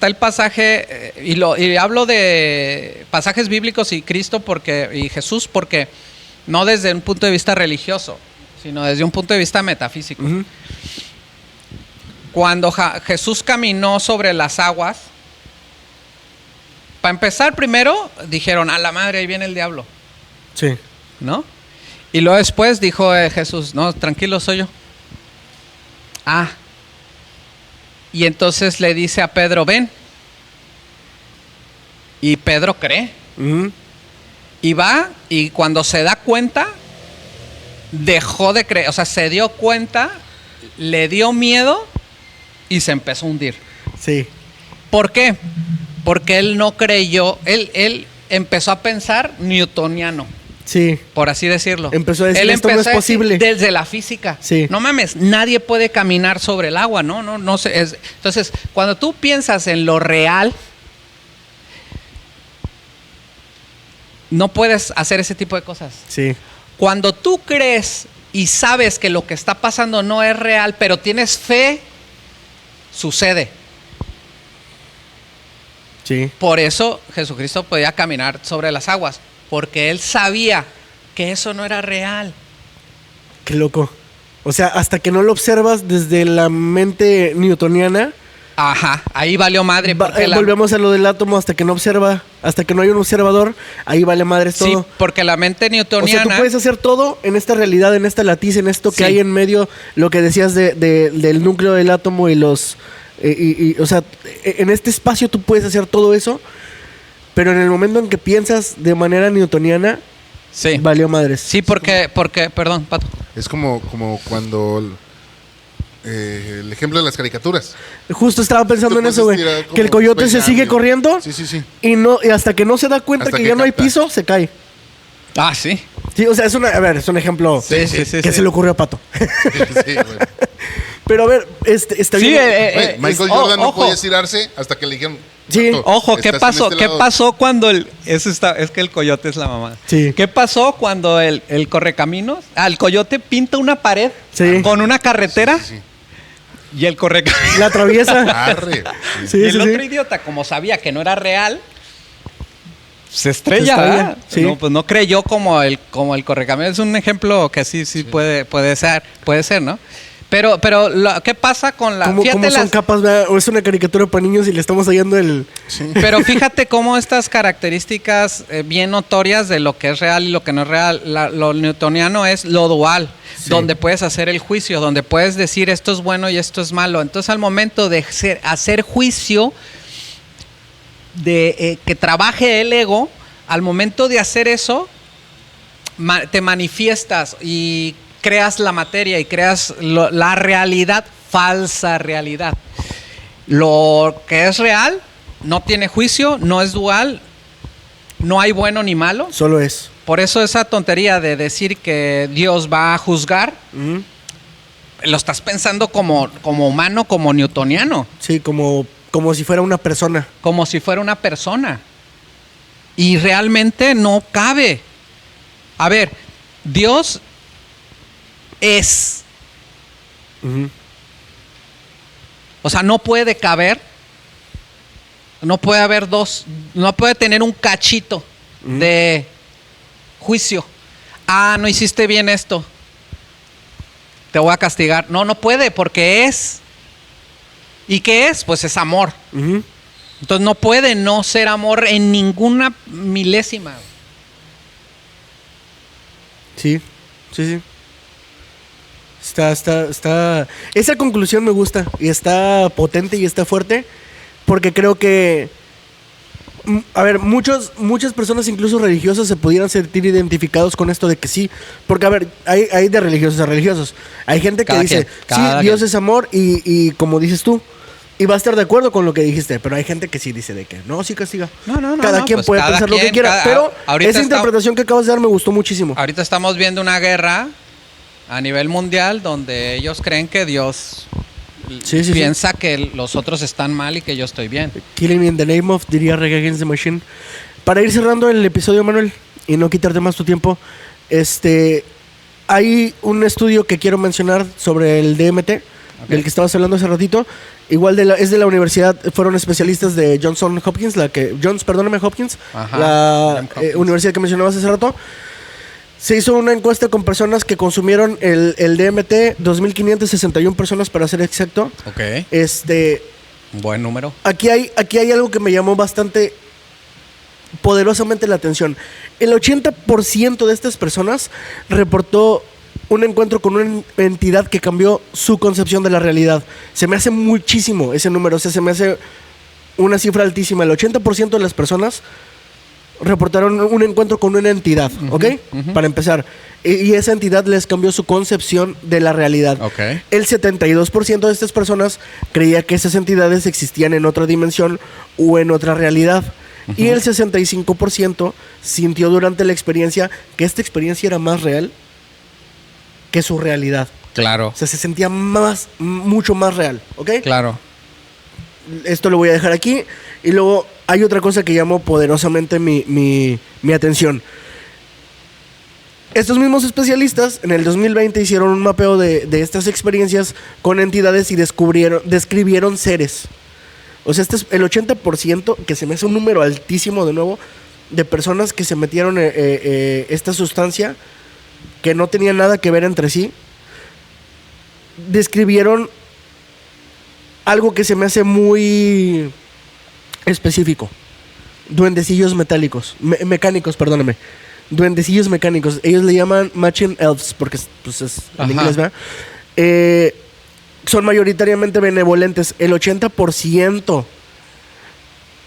el pasaje, y hablo de pasajes bíblicos y Cristo y Jesús, porque no desde un punto de vista religioso, sino desde un punto de vista metafísico. Ujú. Cuando Jesús caminó sobre las aguas, para empezar, primero dijeron, a la madre, ahí viene el diablo, Sí. ¿no? Y luego después dijo Jesús, no, tranquilo, soy yo. Y entonces le dice a Pedro, ven. Y Pedro cree. Ujú. Y va, y cuando se da cuenta, dejó de creer. O sea, se dio cuenta, le dio miedo y se empezó a hundir. Sí. ¿Por qué? Porque él no creyó, él empezó a pensar newtoniano, Sí. por así decirlo. Empezó a decir, Él esto no es empezó a decir, posible. desde la física. Sí. No mames, nadie puede caminar sobre el agua, no sé. Entonces, cuando tú piensas en lo real, no puedes hacer ese tipo de cosas. Sí. Cuando tú crees y sabes que lo que está pasando no es real, pero tienes fe, sucede. Sí. Por eso Jesucristo podía caminar sobre las aguas, porque él sabía que eso no era real. Qué loco. O sea, hasta que no lo observas desde la mente newtoniana, Ajá, ahí valió madre. Porque volvemos a lo del átomo, hasta que no observa, hasta que no hay un observador, ahí vale madre todo. Sí, porque la mente O sea, newtoniana. tú puedes hacer todo en esta realidad, en esta latiz, en esto que Sí. hay en medio, lo que decías del núcleo del átomo y los... o sea, en este espacio tú puedes hacer todo eso, pero en el momento en que piensas de manera newtoniana, Sí. valió madres. Sí, porque, perdón, Pato. Es como cuando el ejemplo de las caricaturas. Justo estaba pensando Tú en eso, güey. puedes tirar como Que el coyote se Space sigue Jam, corriendo Sí, sí, sí. y hasta que no se da cuenta Hasta que que ya no hay capta. piso, se cae. Ah, sí. Sí, o sea, es un ejemplo Sí, sí, sí. que sí. se le ocurrió a Pato. Sí, güey. Pero a ver, está Sí, bien. Güey, Michael Jordan no ojo. podía estirarse hasta que le dijeron. Sí. "Vato, Ojo, ¿qué estás en pasó? este ¿Qué lado". pasó cuando es que el coyote es la mamá. Sí. ¿Qué pasó cuando el correcaminos, el coyote pinta una pared Sí. con una carretera Sí, sí. y el correcaminos? La atraviesa. Arre. Sí. Sí, y el sí, otro sí. idiota, como sabía que no era real, se estrella. Se estrella, ¿verdad? sí. No, pues no creyó como el correcaminos. Es un ejemplo que sí. Puede ser, ¿no? Pero ¿qué pasa con la... ¿Cómo fíjate son las- capas? ¿Verdad? O es una caricatura para niños y le estamos hallando el... Pero fíjate cómo estas características bien notorias de lo que es real y lo que no es real, lo newtoniano es lo dual, donde puedes hacer el juicio, donde puedes decir esto es bueno y esto es malo. Entonces al momento de hacer juicio, de que trabaje el ego, al momento de hacer eso, te manifiestas y creas la materia y creas la realidad, falsa realidad. Lo que es real no tiene juicio, no es dual, no hay bueno ni malo. Solo es. Por eso esa tontería de decir que Dios va a juzgar, Ujú. lo estás pensando como humano, como newtoniano, Sí, como si fuera una persona. como si fuera una persona. Y realmente no cabe. A ver, Dios es. Ujú. O sea, no puede caber. No puede haber dos. No puede tener un cachito de juicio. Ah, no hiciste bien esto. Te voy a castigar. No puede porque es. ¿Y qué es? Pues es amor. Ujú. Entonces no puede no ser amor en ninguna milésima. Sí. Está. Esa conclusión me gusta y está potente y está fuerte porque creo que, a ver, muchas personas, incluso religiosas, se pudieran sentir identificados con esto de que sí, porque a ver, hay de religiosos a religiosos. Hay gente que Cada dice, quien, cada sí, Dios quien. es amor y como dices tú, y va a estar de acuerdo con lo que dijiste, pero hay gente que sí dice de que no, sí castiga. No, Cada quien pues puede cada pensar lo que quien, quiera, pero ahorita esa interpretación que acabas de dar me gustó muchísimo. Ahorita estamos viendo una guerra a nivel mundial donde ellos creen que Dios Sí. piensa que los otros están mal y que yo estoy bien. Killing in the name of, diría Rage Against the Machine. Para ir cerrando el episodio, Manuel, y no quitarte más tu tiempo, hay un estudio que quiero mencionar sobre el DMT, del que estabas hablando hace ratito. Igual es de la universidad, fueron especialistas de Johns Hopkins, Ajá, la Johns Hopkins. universidad que mencionabas hace rato. Se hizo una encuesta con personas que consumieron el DMT, 2.561 personas para ser exacto. Ok. Buen número. Aquí hay algo que me llamó bastante poderosamente la atención. El 80% de estas personas reportó un encuentro con una entidad que cambió su concepción de la realidad. Se me hace muchísimo ese número, o sea, se me hace una cifra altísima. El 80% de las personas reportaron un encuentro con una entidad, ¿ok? Para empezar. Y esa entidad les cambió su concepción de la realidad. Ok. El 72% de estas personas creía que esas entidades existían en otra dimensión o en otra realidad. Y el 65% sintió durante la experiencia que esta experiencia era más real que su realidad. Claro. O sea, se sentía mucho más real, ¿ok? Claro. Esto lo voy a dejar aquí. Y luego hay otra cosa que llamó poderosamente mi atención. Estos mismos especialistas en el 2020 hicieron un mapeo de estas experiencias con entidades y describieron seres. O sea, este es el 80%, que se me hace un número altísimo de nuevo, de personas que se metieron esta sustancia que no tenía nada que ver entre sí. Describieron algo que se me hace muy específico. Duendecillos mecánicos, perdóname. Duendecillos mecánicos. Ellos le llaman Machine Elves, porque pues, es en Ajá. inglés, ¿verdad? Son mayoritariamente benevolentes. El 80%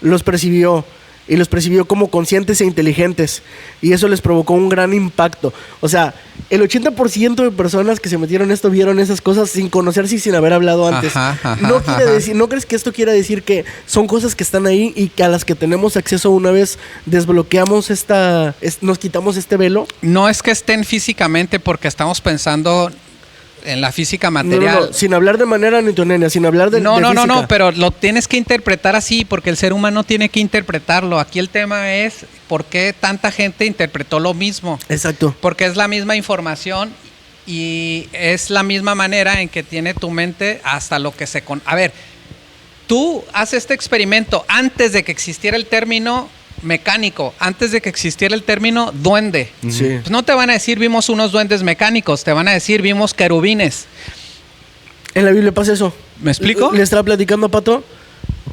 los percibió. y los percibió como conscientes e inteligentes, y eso les provocó un gran impacto. O sea, el 80% de personas que se metieron en esto vieron esas cosas sin conocerse y sin haber hablado antes. ¿No crees que esto quiera decir que son cosas que están ahí y que a las que tenemos acceso una vez desbloqueamos nos quitamos este velo? No es que estén físicamente, porque estamos pensando en la física material. No, sin hablar de manera newtoniana, sin hablar de física. No, pero lo tienes que interpretar así, porque el ser humano tiene que interpretarlo. Aquí el tema es por qué tanta gente interpretó lo mismo. Exacto. Porque es la misma información y es la misma manera en que tiene tu mente hasta lo que se... A ver, tú haces este experimento antes de que existiera el término mecánico, antes de que existiera el término duende. Sí. Pues no te van a decir vimos unos duendes mecánicos, te van a decir vimos querubines. En la Biblia pasa eso. ¿Me explico? Le estaba platicando a Pato.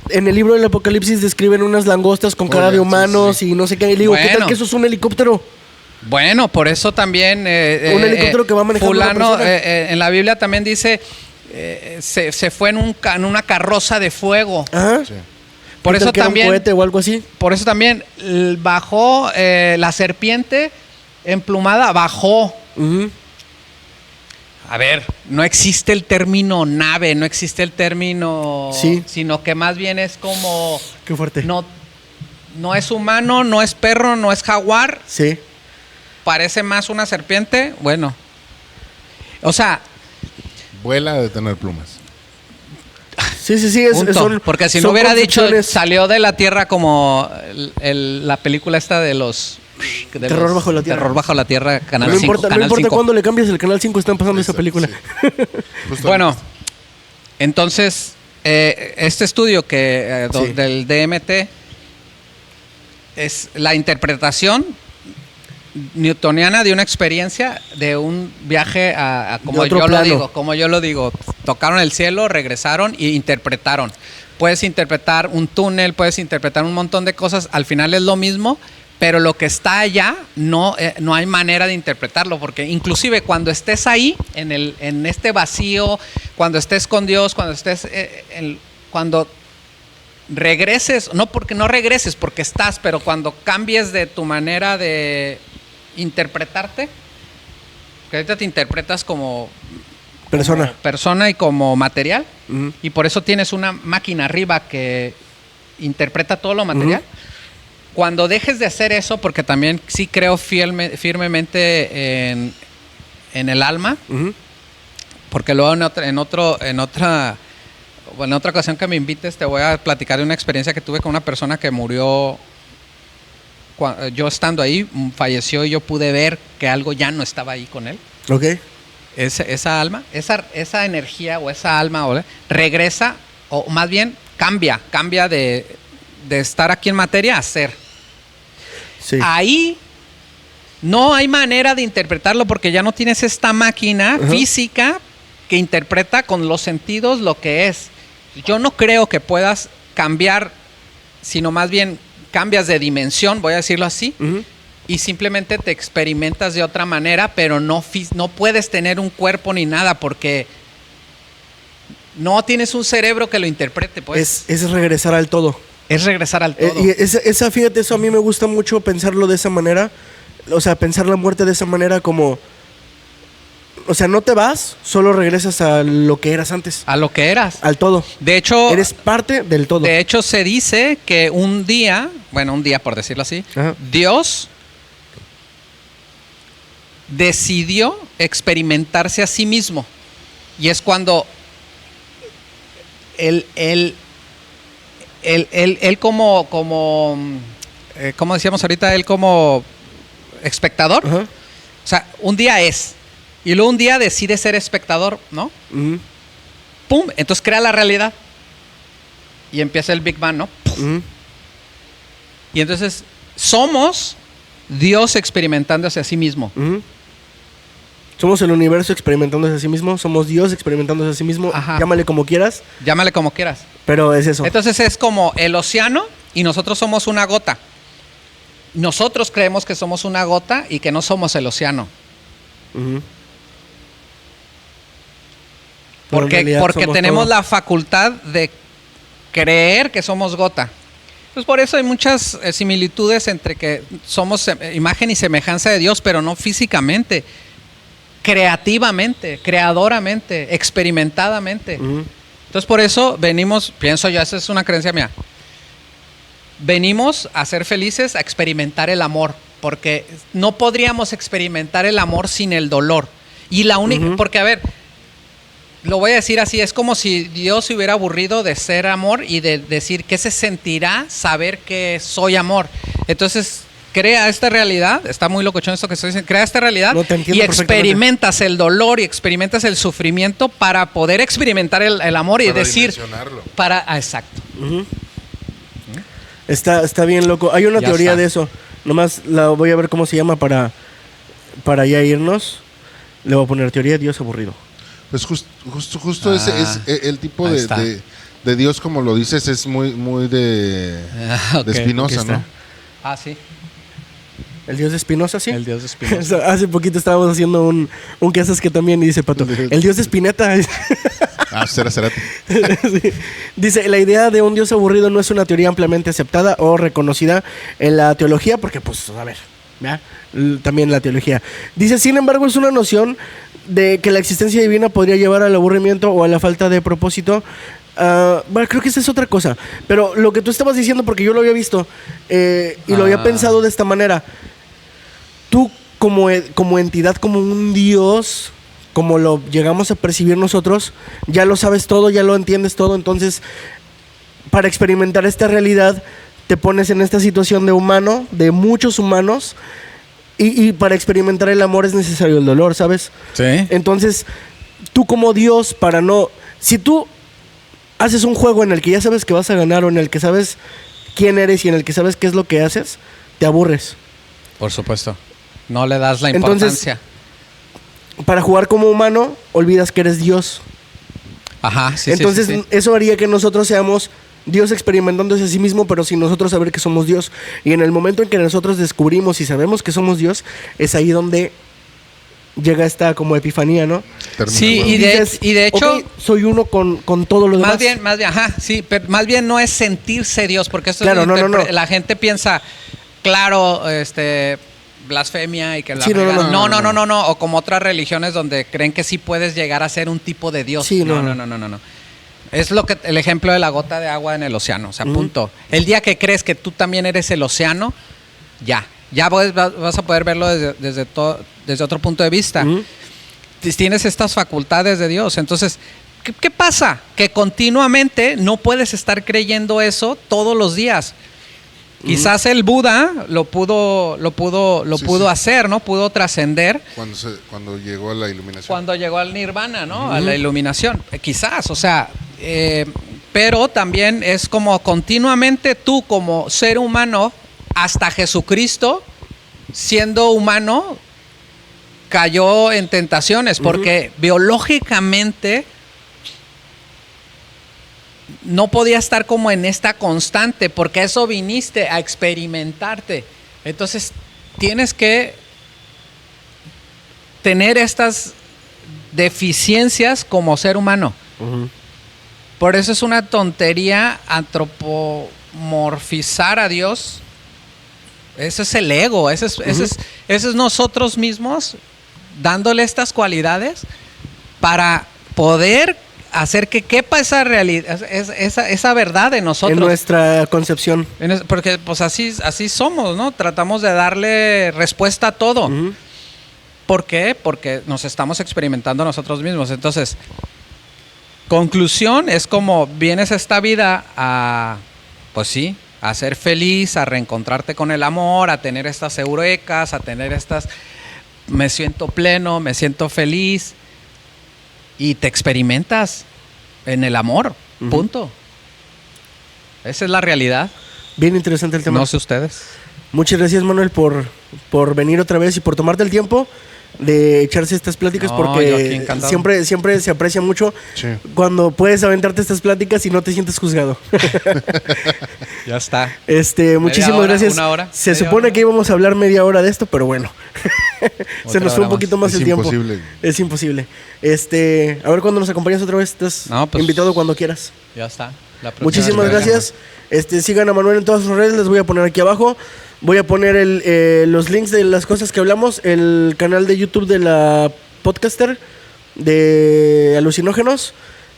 En el libro del Apocalipsis describen unas langostas con cara de humanos y no sé qué. Y le digo, ¿qué tal que eso es un helicóptero? Bueno, por eso también... un helicóptero que va manejando fulano, una persona. en la Biblia también dice... se fue en una carroza de fuego. Ajá. Sí. Por eso que era también... un cohete o algo así. Por eso también bajó la serpiente emplumada, bajó. Uh-huh. A ver, no existe el término nave, no existe el término... Sí. Sino que más bien es como... Qué fuerte. No es humano, no es perro, no es jaguar. Sí. Parece más una serpiente. Bueno. O sea... Vuela de tener plumas. Sí. Porque si no son hubiera dicho, concepciones. salió de la Tierra como la película esta de los... Terror bajo la tierra. Terror bajo la Tierra, Canal No 5. importa cuándo le cambies el Canal 5, están pasando esa película. Justo Bueno, entonces, este estudio Sí. del DMT es la interpretación newtoniana de una experiencia de un viaje a como otro yo plano. como yo lo digo, tocaron el cielo, regresaron e interpretaron. Puedes interpretar un túnel, puedes interpretar un montón de cosas, al final es lo mismo, pero lo que está allá no hay manera de interpretarlo, porque inclusive cuando estés ahí en este vacío, cuando estés con Dios, cuando estés cuando regreses, no regreses porque estás, pero cuando cambies de tu manera de interpretarte, que ahorita te interpretas como persona y como material, Uh-huh. y por eso tienes una máquina arriba que interpreta todo lo material. Uh-huh. Cuando dejes de hacer eso, porque también sí creo firmemente en el alma, Uh-huh. porque luego en otra ocasión que me invites te voy a platicar de una experiencia que tuve con una persona que murió. Yo estando ahí, falleció y yo pude ver que algo ya no estaba ahí con él. Ok. Esa alma, esa energía o esa alma regresa, o más bien cambia de estar aquí en materia a ser. Sí. Ahí no hay manera de interpretarlo porque ya no tienes esta máquina Uh-huh. física que interpreta con los sentidos lo que es. Yo no creo que puedas cambiar, sino más bien cambias de dimensión, voy a decirlo así, Uh-huh. y simplemente te experimentas de otra manera, pero no puedes tener un cuerpo ni nada porque no tienes un cerebro que lo interprete, pues. Es regresar al todo. Es regresar al todo. Y fíjate, eso a mí me gusta mucho pensarlo de esa manera. O sea, pensar la muerte de esa manera como... O sea, no te vas, solo regresas a lo que eras antes. A lo que eras. Al todo. De hecho... Eres parte del todo. De hecho, se dice que un día por decirlo así, Ajá. Dios decidió experimentarse a sí mismo. Y es cuando él como ¿cómo decíamos ahorita? Él como espectador. Ajá. O sea, un día es. Y luego un día decide ser espectador, ¿no? Uh-huh. ¡Pum! Entonces crea la realidad. Y empieza el Big Bang, ¿no? Uh-huh. Y entonces somos Dios experimentándose a sí mismo. Uh-huh. Somos el universo experimentándose a sí mismo. Somos Dios experimentándose a sí mismo. Ajá. Llámale como quieras. Llámale como quieras. Pero es eso. Entonces es como el océano y nosotros somos una gota. Nosotros creemos que somos una gota y que no somos el océano. Uh-huh. Pero en realidad Porque somos tenemos todo. la facultad de creer que somos gota. Pues por eso hay muchas similitudes entre que somos imagen y semejanza de Dios, pero no físicamente, creativamente, creadoramente, experimentadamente. Entonces por eso venimos, pienso yo, esa es una creencia mía, venimos a ser felices, a experimentar el amor, porque no podríamos experimentar el amor sin el dolor. Y la única, porque a ver, lo voy a decir así, es como si Dios se hubiera aburrido de ser amor y de decir qué se sentirá saber que soy amor. Entonces crea esta realidad, está muy locochón esto que estoy diciendo, crea esta realidad y experimentas el dolor y experimentas el sufrimiento para poder experimentar el amor y Para decir, dimensionarlo. exacto. Está bien loco. Hay una Ya teoría está. de eso. Nomás la voy a ver cómo se llama para ya irnos. Le voy a poner teoría de Dios aburrido. Pues justo ese es el tipo ahí está. de Dios, como lo dices, es muy de Ok, Spinoza, aquí ¿no? está. Sí. ¿El Dios de Spinoza, sí? El Dios de Spinoza. Hace poquito estábamos haciendo un que haces que también, y dice Pato, el Dios de Spinetta. Será Cerati. Sí. Dice, la idea de un Dios aburrido no es una teoría ampliamente aceptada o reconocida en la teología, porque pues, a ver, ¿ya? También la teología. Dice, sin embargo, es una noción de que la existencia divina podría llevar al aburrimiento o a la falta de propósito. Bueno, creo que esa es otra cosa. Pero lo que tú estabas diciendo, porque yo lo había visto y lo había pensado de esta manera. Tú como entidad, como un Dios, como lo llegamos a percibir nosotros, ya lo sabes todo, ya lo entiendes todo. Entonces, para experimentar esta realidad, te pones en esta situación de humano, de muchos humanos, y para experimentar el amor es necesario el dolor, ¿sabes? Sí. Entonces, tú como Dios, para no... Si tú haces un juego en el que ya sabes que vas a ganar, o en el que sabes quién eres y en el que sabes qué es lo que haces, te aburres. Por supuesto. No le das la Entonces, importancia. Para jugar como humano, olvidas que eres Dios. Ajá, sí, Entonces, sí. eso haría que nosotros seamos Dios experimentándose a sí mismo, pero sin nosotros saber que somos Dios. Y en el momento en que nosotros descubrimos y sabemos que somos Dios, es ahí donde llega esta como epifanía, ¿no? Sí, Y de hecho... ok, soy uno con todos los demás. Más bien, ajá, sí, pero más bien no es sentirse Dios, porque esto Claro, es no. la gente piensa, claro, blasfemia y que la Sí, no, o como otras religiones donde creen que sí puedes llegar a ser un tipo de Dios. Sí, no. No. Es el ejemplo de la gota de agua en el océano, o sea, punto. El día que crees que tú también eres el océano, ya vas a poder verlo desde otro punto de vista. Tienes estas facultades de Dios. Entonces, ¿qué pasa? Que continuamente no puedes estar creyendo eso todos los días. Quizás el Buda lo pudo hacer, ¿no? Pudo trascender. Cuando llegó a la iluminación. Cuando llegó al nirvana, ¿no? A la iluminación. Quizás, o sea, pero también es como continuamente tú como ser humano, hasta Jesucristo, siendo humano, cayó en tentaciones, porque biológicamente no podía estar como en esta constante, porque eso viniste a experimentarte. Entonces tienes que tener estas deficiencias como ser humano. Por eso es una tontería antropomorfizar a Dios. Ese es el ego, ese es nosotros mismos dándole estas cualidades para poder hacer que quepa esa realidad, esa verdad de nosotros. En nuestra concepción. Porque pues así somos, ¿no? Tratamos de darle respuesta a todo. ¿Por qué? Porque nos estamos experimentando nosotros mismos. Entonces, conclusión es como vienes a esta vida a, pues sí, a ser feliz, a reencontrarte con el amor, a tener estas eureka, a tener estas, me siento pleno, me siento feliz. Y te experimentas en el amor, punto. Esa es la realidad. Bien interesante el tema. No sé ustedes. Muchas gracias, Manuel, por venir otra vez y por tomarte el tiempo de echarse estas pláticas, No, yo aquí porque encantado. siempre se aprecia mucho Sí. cuando puedes aventarte estas pláticas y no te sientes juzgado. Ya está. Muchísimas hora, gracias. una hora, Se media supone hora. que íbamos a hablar media hora de esto, pero bueno. Se Otra nos fue hora un poquito más Es el tiempo. imposible. Es imposible. A ver cuándo nos acompañas otra vez. Estás No, pues- invitado cuando quieras. Ya está. La próxima Muchísimas vez que gracias. Sigan a Manuel en todas sus redes, les voy a poner aquí abajo. Voy a poner los links de las cosas que hablamos, el canal de YouTube de la podcaster de Alucinógenos,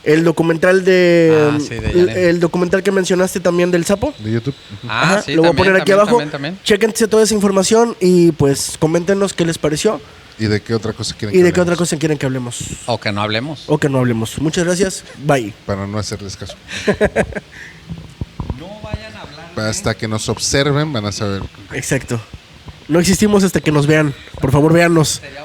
el documental el documental que mencionaste también del sapo. De YouTube. Ah, sí, lo voy a también, poner aquí también, abajo. también. Chéquense toda esa información y pues coméntenos qué les pareció ¿Y de qué otra cosa quieren y que de qué otra hablemos? cosa quieren que hablemos O que no hablemos. o que no hablemos. Muchas gracias. Bye. Para no hacerles caso. No vayan a hablar. Hasta que nos observen van a saber. Exacto. No existimos hasta que nos vean. Por favor, véannos. Sería